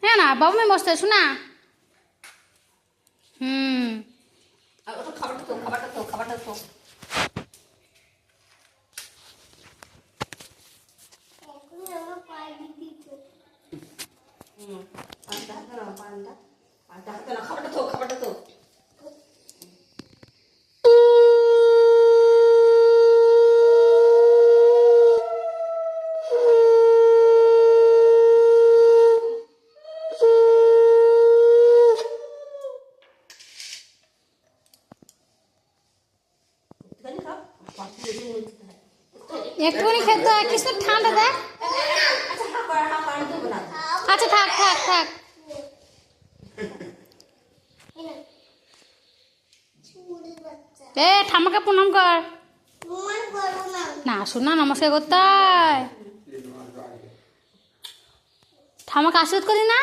হ্যাঁ না বাবু মেয়ে বসতে শোনা। খাবারটা তো খাবারটা তো একটুখানি খেতে হয়, কিছু ঠান্ডা দেখ। আচ্ছা থাক থাক থাক। ঠাম্মাকে প্রণাম কর। না শোনা নমস্কার করতে হয়, ঠাম্মাকে আশীর্বাদ করি না।